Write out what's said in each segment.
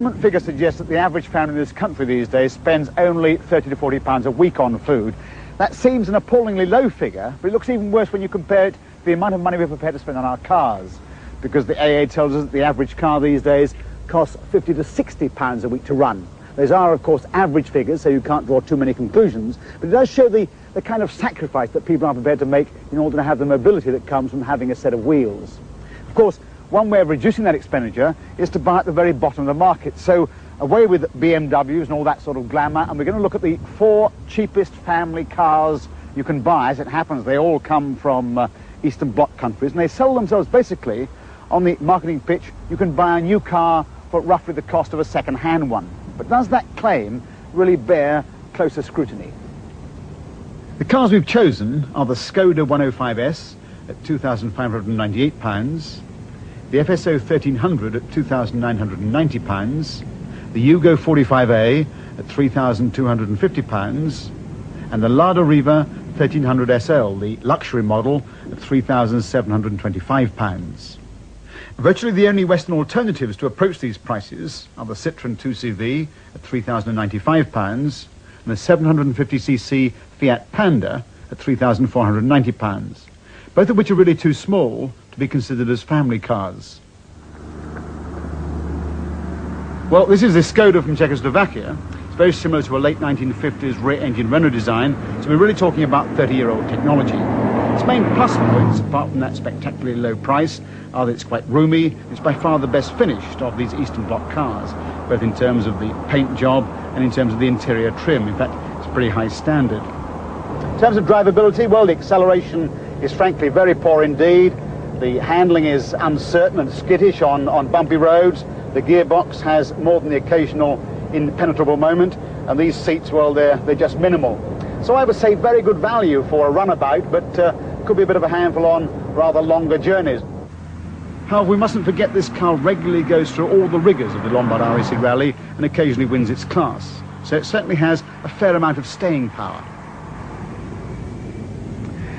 Government figures suggest that the average family in this country these days spends only £30 to £40 a week on food. That seems an appallingly low figure, but it looks even worse when you compare it to the amount of money we're prepared to spend on our cars, because the AA tells us that the average car these days costs £50 to £60 a week to run. Those are, of course, average figures, so you can't draw too many conclusions, but it does show the kind of sacrifice that people are prepared to make in order to have the mobility that comes from having a set of wheels. Of course, one way of reducing that expenditure is to buy at the very bottom of the market. So away with BMWs and all that sort of glamour, and we're going to look at the 4 cheapest family cars you can buy. As it happens, they all come from Eastern Bloc countries, and they sell themselves basically on the marketing pitch. You can buy a new car for roughly the cost of a second-hand one. But does that claim really bear closer scrutiny? The cars we've chosen are the Skoda 105S at £2,598, the FSO 1300 at £2,990, the Yugo 45A at £3,250, and the Lada Riva 1300 SL, the luxury model, at £3,725. Virtually the only Western alternatives to approach these prices are the Citroën 2CV at £3,095 and the 750cc Fiat Panda at £3,490, both of which are really too small to be considered as family cars. Well, this is the Skoda from Czechoslovakia. It's very similar to a late 1950s rear-engine Renault design, so we're really talking about 30-year-old technology. Its main plus points, apart from that spectacularly low price, are that it's quite roomy. It's by far the best finished of these Eastern Bloc cars, both in terms of the paint job and in terms of the interior trim. In fact, it's a pretty high standard. In terms of drivability, well, the acceleration is frankly very poor indeed. The handling is uncertain and skittish on bumpy roads. The gearbox has more than the occasional impenetrable moment, and these seats, well, they're just minimal. So I would say very good value for a runabout, but could be a bit of a handful on rather longer journeys. However, we mustn't forget this car regularly goes through all the rigours of the Lombard RAC Rally and occasionally wins its class. So it certainly has a fair amount of staying power.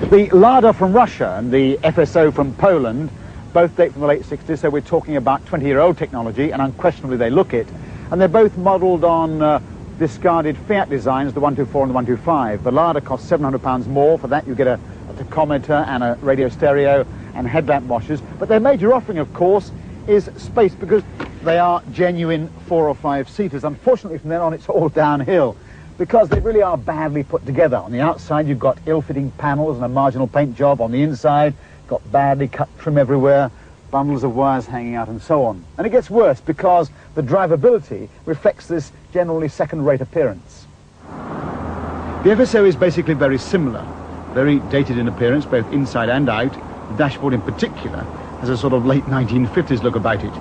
The Lada from Russia and the FSO from Poland both date from the late 60s, so we're talking about 20-year-old technology, and unquestionably they look it. And they're both modelled on discarded Fiat designs, the 124 and the 125. The Lada costs £700 more. For that you get a tachometer and a radio stereo and headlamp washers. But their major offering, of course, is space, because they are genuine 4 or 5 seaters. Unfortunately, from then on, it's all downhill, because they really are badly put together. On the outside, you've got ill-fitting panels and a marginal paint job. On the inside, got badly cut trim everywhere, bundles of wires hanging out and so on. And it gets worse because the drivability reflects this generally second-rate appearance. The FSO is basically very similar, very dated in appearance, both inside and out. The dashboard in particular has a sort of late 1950s look about it.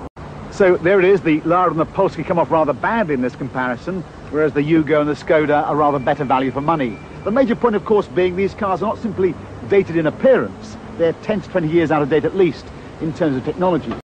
So there it is, the Lada and the Polski come off rather badly in this comparison, whereas the Yugo and the Skoda are rather better value for money. The major point, of course, being these cars are not simply dated in appearance, they're 10 to 20 years out of date at least in terms of technology.